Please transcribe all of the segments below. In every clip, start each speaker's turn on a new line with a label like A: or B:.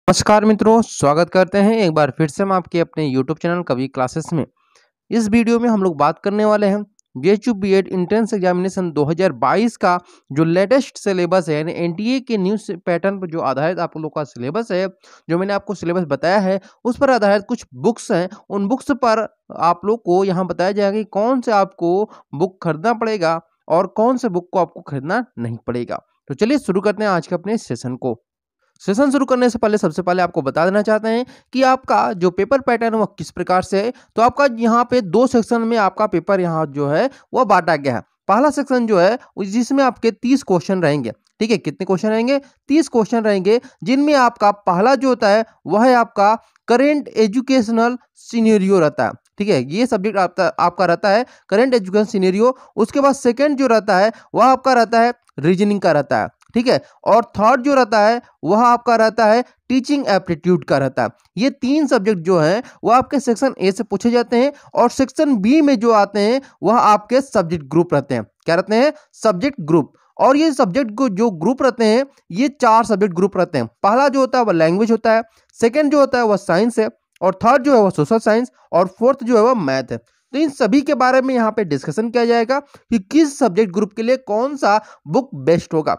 A: नमस्कार मित्रों, स्वागत करते हैं एक बार फिर से हम आपके अपने YouTube चैनल कवि क्लासेस में। इस वीडियो में हम लोग बात करने वाले हैं बीएचयू बीएड एंट्रेंस एग्जामिनेशन 2022 का जो लेटेस्ट सिलेबस है, यानी एनटीए के न्यू पैटर्न पर जो आधारित आप लोग का सिलेबस है, जो मैंने आपको सिलेबस बताया है उस पर आधारित कुछ बुक्स हैं। उन बुक्स पर आप लोग को यहाँ बताया जाएगा कि कौन से आपको बुक खरीदना पड़ेगा और कौन से बुक को आपको खरीदना नहीं पड़ेगा। तो चलिए शुरू करते हैं आज के अपने सेशन को। सेशन शुरू करने से पहले सबसे पहले आपको बता देना चाहते हैं कि आपका जो पेपर पैटर्न है वो किस प्रकार से है। तो आपका यहाँ पे दो सेक्शन में आपका पेपर यहाँ जो है वो बांटा गया है। पहला सेक्शन जो है जिसमें आपके 30 क्वेश्चन रहेंगे। ठीक है, कितने क्वेश्चन रहेंगे? 30 क्वेश्चन रहेंगे, जिनमें आपका पहला जो होता है वह है आपका करेंट एजुकेशनल सिनेरियो रहता है। ठीक है, ये सब्जेक्ट आपका रहता है करेंट एजुकेशन सिनेरियो। उसके बाद सेकेंड जो रहता है वह आपका रहता है रीजनिंग का रहता है। ठीक है, और थर्ड जो रहता है वह आपका रहता है टीचिंग एप्टीट्यूड का रहता है। ये तीन सब्जेक्ट जो हैं वह आपके सेक्शन ए से पूछे जाते हैं, और सेक्शन बी में जो आते हैं वह आपके सब्जेक्ट ग्रुप रहते हैं। क्या रहते हैं? Subject group. और ये सब्जेक्ट को जो ग्रुप रहते हैं ये 4 सब्जेक्ट ग्रुप रहते हैं। पहला जो होता है वह लैंग्वेज होता है, सेकेंड जो होता है वह साइंस है, और थर्ड जो है वह सोशल साइंस, और फोर्थ जो है वह मैथ है। तो इन सभी के बारे में यहाँ पे डिस्कशन किया जाएगा कि किस सब्जेक्ट ग्रुप के लिए कौन सा बुक बेस्ट होगा।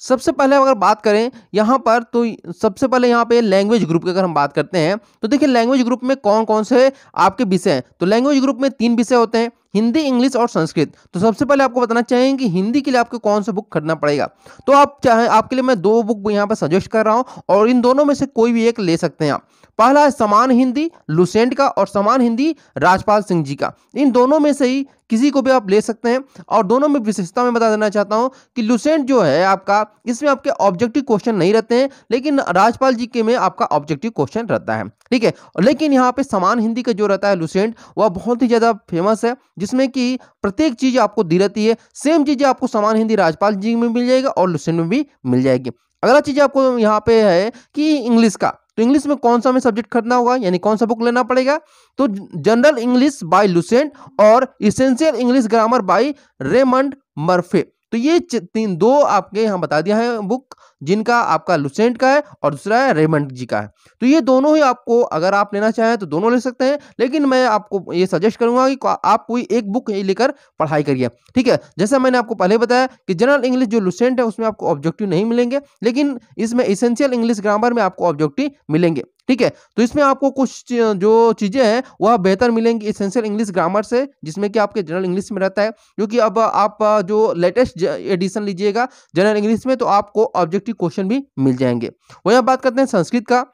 A: सबसे पहले अगर बात करें यहाँ पर, तो सबसे पहले यहाँ पे लैंग्वेज ग्रुप की अगर हम बात करते हैं तो देखिए लैंग्वेज ग्रुप में कौन कौन से आपके विषय हैं। तो लैंग्वेज ग्रुप में 3 विषय होते हैं, हिंदी, इंग्लिश और संस्कृत। तो सबसे पहले आपको बताना चाहिए कि हिंदी के लिए आपको कौन सा बुक खरीदना पड़ेगा। तो आप चाहे आपके लिए मैं 2 बुक यहाँ पर सजेस्ट कर रहा हूँ, और इन दोनों में से कोई भी एक ले सकते हैं आप। पहला है समान हिंदी लुसेंट का, और समान हिंदी राजपाल सिंह जी का। इन दोनों में से ही किसी को भी आप ले सकते हैं। और दोनों में विशेषता मैं बता देना चाहता हूं कि लुसेंट जो है आपका, इसमें आपके ऑब्जेक्टिव क्वेश्चन नहीं रहते हैं, लेकिन राजपाल जी के में आपका ऑब्जेक्टिव क्वेश्चन रहता है। ठीक है, लेकिन यहाँ पे समान हिंदी का जो रहता है लुसेंट, वह बहुत ही ज्यादा फेमस है, जिसमें कि प्रत्येक चीज आपको दी रहती है। सेम चीजें आपको समान हिंदी राजपाल जी में मिल जाएगा और लुसेंट में भी मिल जाएगी। अगला चीज आपको यहाँ पे है कि इंग्लिश का। तो इंग्लिश में कौन सा हमें सब्जेक्ट खरीदना होगा, यानी कौन सा बुक लेना पड़ेगा? तो जनरल इंग्लिश बाय लुसेंट और essential English grammar by Raymond Murphy. तो ये दो आपके यहाँ बता दिया है बुक, जिनका आपका लुसेंट का है और दूसरा है रेमंड जी का है। तो ये दोनों ही आपको अगर आप लेना चाहें तो दोनों ले सकते हैं, लेकिन मैं आपको ये सजेस्ट करूंगा कि आप कोई एक बुक लेकर पढ़ाई करिए। ठीक है, जैसा मैंने आपको पहले बताया कि जनरल इंग्लिश जो लुसेंट है उसमें आपको ऑब्जेक्टिव नहीं मिलेंगे, लेकिन इसमें इसेंशियल इंग्लिश ग्रामर में आपको ऑब्जेक्टिव मिलेंगे। ठीक है, तो इसमें आपको कुछ जो चीजें हैं वह बेहतर मिलेंगी इसेंशियल इंग्लिश ग्रामर से, जिसमें कि आपके जनरल इंग्लिश में रहता है। क्योंकि अब आप जो लेटेस्ट एडिशन लीजिएगा जनरल इंग्लिश में, तो आपको ऑब्जेक्टिव क्वेश्चन भी मिल जाएंगे। वही आप बात करते हैं संस्कृत का।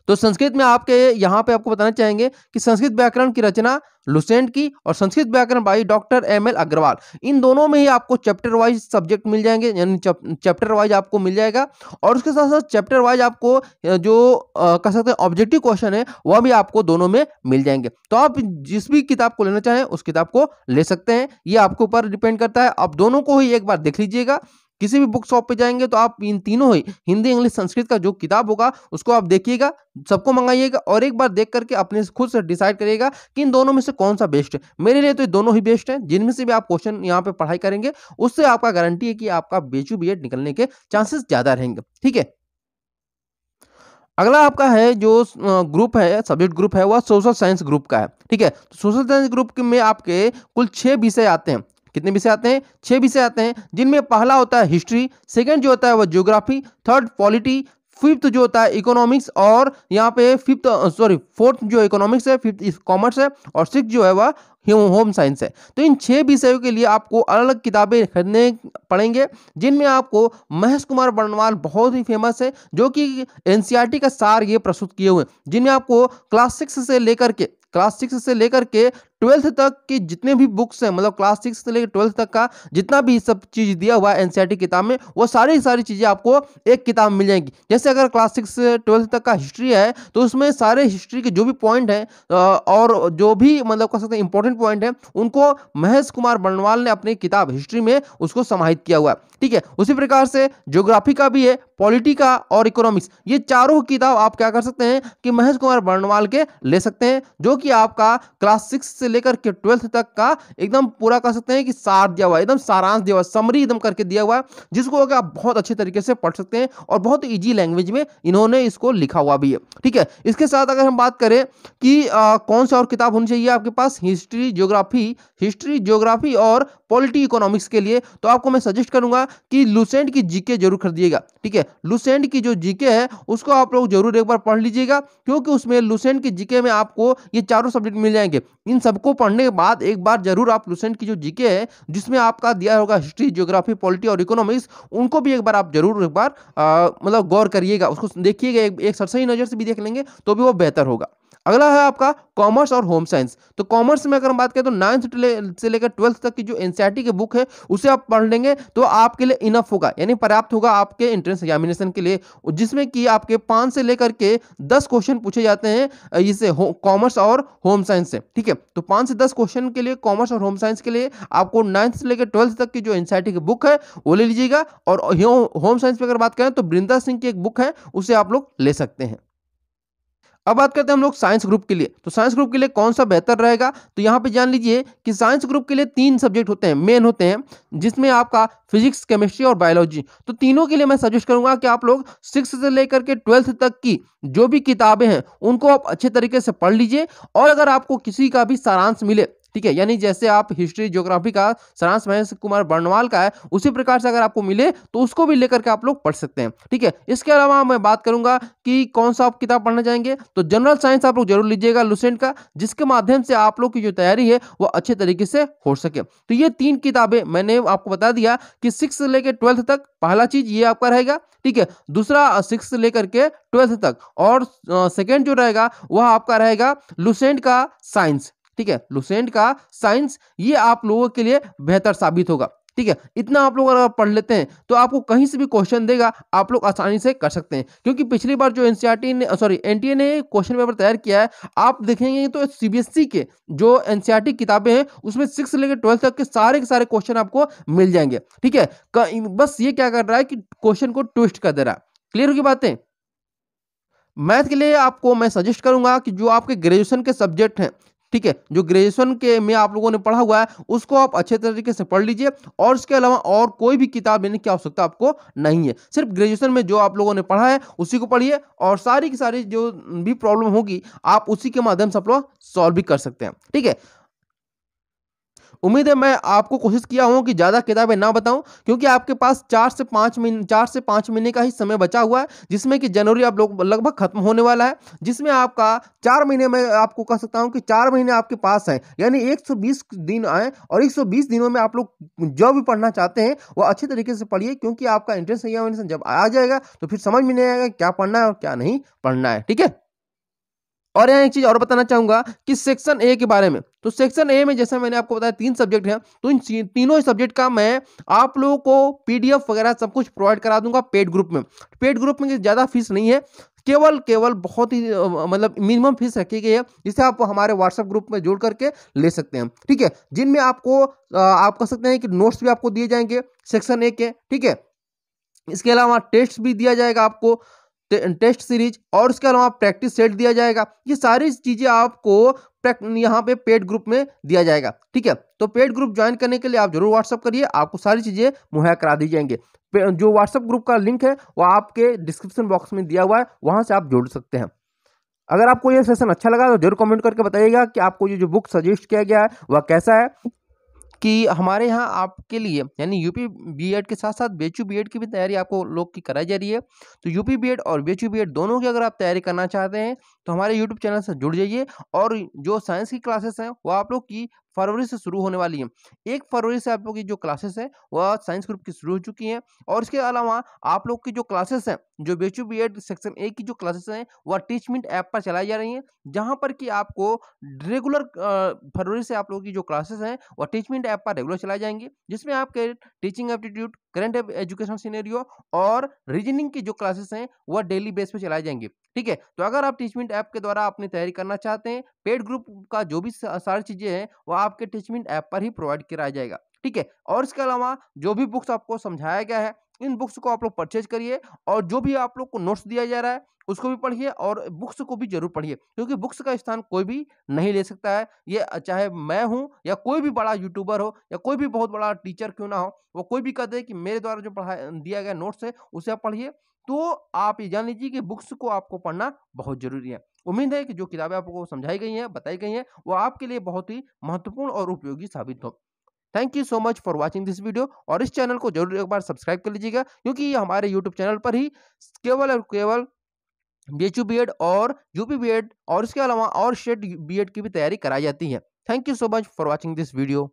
A: तो संस्कृत में आपके यहाँ पे आपको बताना चाहेंगे कि संस्कृत व्याकरण की रचना लुसेंट की, और संस्कृत व्याकरण बाई डॉक्टर एमएल अग्रवाल। इन दोनों में ही आपको चैप्टर वाइज सब्जेक्ट मिल जाएंगे, यानी चैप्टर वाइज आपको मिल जाएगा। और उसके साथ साथ चैप्टर वाइज आपको जो कह सकते हैं ऑब्जेक्टिव क्वेश्चन है वह भी आपको दोनों में मिल जाएंगे। तो आप जिस भी किताब को लेना चाहें उस किताब को ले सकते हैं, ये आपके ऊपर डिपेंड करता है। आप दोनों को ही एक बार देख लीजिएगा। किसी भी बुक शॉप पे जाएंगे तो आप इन तीनों ही हिंदी, इंग्लिश, संस्कृत का जो किताब होगा उसको आप देखिएगा, सबको मंगाइएगा, और एक बार देख करके अपने खुद से डिसाइड करिएगा कि इन दोनों में से कौन सा बेस्ट है। मेरे लिए तो ये दोनों ही बेस्ट है। जिनमें से भी आप क्वेश्चन यहाँ पे पढ़ाई करेंगे उससे आपका गारंटी है कि आपका बीएचयू बीएड निकलने के चांसेस ज्यादा रहेंगे। ठीक है, अगला आपका है जो ग्रुप है, सब्जेक्ट ग्रुप है, वह सोशल साइंस ग्रुप का है। ठीक है, तो सोशल साइंस ग्रुप में आपके कुल 6 विषय आते हैं। कितने विषय आते हैं? 6 विषय आते हैं, जिनमें पहला होता है हिस्ट्री, सेकंड जो होता है वह ज्योग्राफी, थर्ड पॉलिटी, फिफ्थ जो होता है इकोनॉमिक्स, और यहाँ पे फोर्थ जो इकोनॉमिक्स है, फिफ्थ कॉमर्स है, और सिक्स जो है वह होम साइंस है। तो इन 6 विषयों के लिए आपको अलग अलग किताबें खरीदने पड़ेंगे, जिनमें आपको महेश कुमार बर्णवाल बहुत ही फेमस है, जो कि एनसीईआरटी का सार ये प्रस्तुत किए हुए हैं, जिनमें आपको क्लास 6 से लेकर के 12th तक की जितने भी बुक्स हैं, मतलब क्लास 6 से लेकर 12th तक का जितना भी सब चीज दिया हुआ है एनसीईआरटी किताब में, वो सारी चीजें आपको एक किताब में मिल जाएंगी। जैसे अगर क्लास 6 से 12th तक का हिस्ट्री है तो उसमें सारे हिस्ट्री के जो भी पॉइंट हैं और जो भी मतलब कह सकते हैं इंपॉर्टेंट पॉइंट है, उनको महेश कुमार बर्णवाल ने अपनी किताब हिस्ट्री में उसको समाहित किया हुआ है। ठीक है, उसी प्रकार से ज्योग्राफी का भी है, पॉलिटी का और इकोनॉमिक्स, ये चारों किताब आप क्या कर सकते हैं कि महेश कुमार बर्णवाल के ले सकते हैं, जो कि आपका क्लास 6 से से लेकर के 12th तक का एकदम पूरा कह सकते हैं कि सार दिया हुआ है, एकदम सारांश दिया हुआ है, समरी एकदम करके दिया हुआ है, जिसको कि आप बहुत अच्छे तरीके से पढ़ सकते हैं और बहुत ईजी लैंग्वेज में इन्होंने इसको लिखा हुआ भी है। ठीक है, इसके साथ अगर हम बात करें कि कौन सा और किताब होनी चाहिए आपके पास हिस्ट्री ज्योग्राफी और पॉलिटी इकोनॉमिक्स के लिए, तो आपको मैं सजेस्ट करूंगा कि लुसेंट की जीके जरूर खरीदिएगा। ठीक है, लुसेंट की जो जीके है उसको आप लोग जरूर एक बार पढ़ लीजिएगा, क्योंकि उसमें लुसेंट की जीके में आपको ये चारों सब्जेक्ट मिल जाएंगे। इन सबको पढ़ने के बाद एक बार जरूर आप लुसेंट की जो जीके है जिसमें आपका दिया होगा हिस्ट्री ज्योग्राफी पॉलिटी और इकोनॉमिक्स, उनको भी एक बार आप जरूर एक बार मतलब गौर करिएगा, उसको देखिएगा, एक सरसरी नजर से भी देख लेंगे तो भी वो बेहतर होगा। अगला है आपका कॉमर्स और होम साइंस। तो कॉमर्स में अगर हम बात करें तो 9th से लेकर 12th तक की जो एनसीईआरटी की बुक है उसे आप पढ़ लेंगे तो आपके लिए इनफ होगा, यानी पर्याप्त होगा आपके एंट्रेंस एग्जामिनेशन के लिए, जिसमें कि आपके 5 से लेकर के 10 क्वेश्चन पूछे जाते हैं इससे कॉमर्स और होम साइंस से। ठीक है, तो 5 से 10 क्वेश्चन के लिए कॉमर्स और होम साइंस के लिए आपको 9th से लेकर 12th तक की जो एनसीईआरटी की बुक है वो ले लीजिएगा। और होम साइंस में अगर बात करें तो बृंदा सिंह की एक बुक है, उसे आप लोग ले सकते हैं। अब बात करते हैं हम लोग साइंस ग्रुप के लिए। तो साइंस ग्रुप के लिए कौन सा बेहतर रहेगा, तो यहाँ पे जान लीजिए कि साइंस ग्रुप के लिए 3 सब्जेक्ट होते हैं, मेन होते हैं, जिसमें आपका फिजिक्स केमिस्ट्री और बायोलॉजी। तो तीनों के लिए मैं सजेस्ट करूंगा कि आप लोग 6 से लेकर के 12th तक की जो भी किताबें हैं उनको आप अच्छे तरीके से पढ़ लीजिए। और अगर आपको किसी का भी सारांश मिले, ठीक है, यानी जैसे आप हिस्ट्री ज्योग्राफी का सारांश महेश कुमार बर्णवाल का है, उसी प्रकार से अगर आपको मिले तो उसको भी लेकर के आप लोग पढ़ सकते हैं। ठीक है, इसके अलावा मैं बात करूंगा कि कौन सा आप किताब पढ़ना चाहेंगे, तो जनरल साइंस आप लोग जरूर लीजिएगा लुसेंट का, जिसके माध्यम से आप लोग की जो तैयारी है वो अच्छे तरीके से हो सके। तो ये 3 किताबें मैंने आपको बता दिया कि 6 से लेकर 12th तक पहला चीज ये आपका रहेगा। ठीक है, दूसरा 6 से लेकर के 12th तक, और सेकेंड जो रहेगा वह आपका रहेगा लुसेंट का साइंस। ठीक है, लुसेंट का साइंस, ये आप लोगों के लिए बेहतर साबित होगा। ठीक है, इतना आप लोग अगर पढ़ लेते हैं तो आपको कहीं से भी क्वेश्चन देगा, आप लोग आसानी से कर सकते हैं। क्योंकि पिछली बार जो एनसीईआरटी ने एनटीए ने क्वेश्चन पेपर तैयार किया है, आप देखेंगे तो सीबीएसई के जो एनसीईआरटी किताबें हैं उसमें 6 से लेकर 12 तक के सारे क्वेश्चन आपको मिल जाएंगे। ठीक है, बस ये क्या कर रहा है कि क्वेश्चन को ट्विस्ट कर दे रहा है। क्लियर होगी बातें। मैथ के लिए आपको मैं सजेस्ट करूंगा कि जो आपके ग्रेजुएशन के सब्जेक्ट हैं, ठीक है, जो ग्रेजुएशन के में आप लोगों ने पढ़ा हुआ है उसको आप अच्छे तरीके से पढ़ लीजिए, और इसके अलावा और कोई भी किताब लेने की आवश्यकता आपको नहीं है। सिर्फ ग्रेजुएशन में जो आप लोगों ने पढ़ा है उसी को पढ़िए, और सारी की सारी जो भी प्रॉब्लम होगी आप उसी के माध्यम से आप लोग सॉल्व भी कर सकते हैं। ठीक है, उम्मीद है मैं आपको कोशिश किया हूं कि ज़्यादा किताबें ना बताऊं, क्योंकि आपके पास 4 से 5 महीने का ही समय बचा हुआ है, जिसमें कि जनवरी आप लोग लगभग खत्म होने वाला है, जिसमें आपका 4 महीने में आपको कह सकता हूं कि 4 महीने आपके पास हैं, यानी 120 दिन आए, और 120 दिनों में आप लोग जो भी पढ़ना चाहते हैं वो अच्छे तरीके से पढ़िए, क्योंकि आपका एंट्रेंस एग्जामिनेशन जब आ जाएगा तो फिर समझ में नहीं आएगा क्या पढ़ना है और क्या नहीं पढ़ना है। ठीक है, और यहाँ एक चीज और बताना चाहूंगा कि सेक्शन ए के बारे में। तो सेक्शन ए में जैसे मैंने आपको बताया 3 सब्जेक्ट हैं, तो इन तीनों सब्जेक्ट का मैं आप लोगों को पीडीएफ वगैरह सब कुछ प्रोवाइड करा दूंगा पेड ग्रुप में। पेड ग्रुप में ज्यादा फीस नहीं है, केवल बहुत ही मतलब मिनिमम फीस रखी गई है, जिसे आप हमारे व्हाट्सएप ग्रुप में जोड़ करके ले सकते हैं। ठीक है, जिनमें आपको आप कह सकते हैं कि नोट्स भी आपको दिए जाएंगे सेक्शन ए के। ठीक है, इसके अलावा टेस्ट भी दिया जाएगा आपको, टेस्ट सीरीज, और उसके अलावा प्रैक्टिस सेट दिया जाएगा। ये सारी चीजें आपको यहाँ पे पेड ग्रुप में दिया जाएगा। ठीक है, तो पेड ग्रुप ज्वाइन करने के लिए आप जरूर व्हाट्सअप करिए, आपको सारी चीजें मुहैया करा दी जाएंगे। जो व्हाट्सएप ग्रुप का लिंक है वो आपके डिस्क्रिप्शन बॉक्स में दिया हुआ है, वहां से आप जोड़ सकते हैं। अगर आपको ये सेशन अच्छा लगा तो जरूर कमेंट करके बताइएगा कि आपको ये जो बुक सजेस्ट किया गया है वह कैसा है, कि हमारे यहाँ आपके लिए यानी यूपी बीएड के साथ साथ बीएचयू बीएड की भी तैयारी आपको लोग की कराई जा रही है। तो यूपी बीएड और बीएचयू बीएड दोनों की अगर आप तैयारी करना चाहते हैं तो हमारे यूट्यूब चैनल से जुड़ जाइए। और जो साइंस की क्लासेस हैं वो आप लोग की फरवरी से शुरू होने वाली है। 1 फरवरी से आप लोग की जो क्लासेस हैं वह साइंस ग्रुप की शुरू हो चुकी हैं। और इसके अलावा आप लोग की जो क्लासेस हैं, जो बीएचयू बीएड सेक्शन ए की जो क्लासेस हैं वह टीचमिंट ऐप पर चलाई जा रही हैं, जहां पर कि आपको रेगुलर फरवरी से आप लोगों की जो क्लासेस हैं वह टीचमिंट ऐप पर रेगुलर चलाई जाएंगी, जिसमें आपके teaching aptitude, current education scenario और रीजनिंग की जो क्लासेस हैं वह डेली बेस पे चलाई जाएंगी। ठीक है, तो अगर आप टीचमिंट ऐप के द्वारा अपनी तैयारी करना चाहते हैं, पेड ग्रुप का जो भी सारी चीजें हैं वो आपके टीचमिंट ऐप पर ही प्रोवाइड कराया जाएगा। ठीक है, और इसके अलावा जो भी बुक्स आपको समझाया गया है इन बुक्स को आप लोग परचेज करिए और जो भी आप लोग को नोट्स दिया जा रहा है उसको भी पढ़िए और बुक्स को भी जरूर पढ़िए, क्योंकि बुक्स का स्थान कोई भी नहीं ले सकता है। ये चाहे मैं हूं या कोई भी बड़ा यूट्यूबर हो या कोई भी बहुत बड़ा टीचर क्यों ना हो, वो कोई भी कह दे कि मेरे द्वारा जो पढ़ा दिया गया नोट्स है उसे आप पढ़िए, तो आप ये जान लीजिए कि बुक्स को आपको पढ़ना बहुत जरूरी है। उम्मीद है कि जो किताबें आपको समझाई गई हैं, बताई गई हैं, वो आपके लिए बहुत ही महत्वपूर्ण और उपयोगी साबित हो। Thank you so much for watching this video और इस चैनल को जरूर एक बार सब्सक्राइब कर लीजिएगा, क्योंकि ये हमारे यूट्यूब चैनल पर ही केवल और केवल बीएचयू बीएड और यूपी बीएड और इसके अलावा और स्टेट बीएड की भी तैयारी कराई जाती है। Thank you so much for watching this video.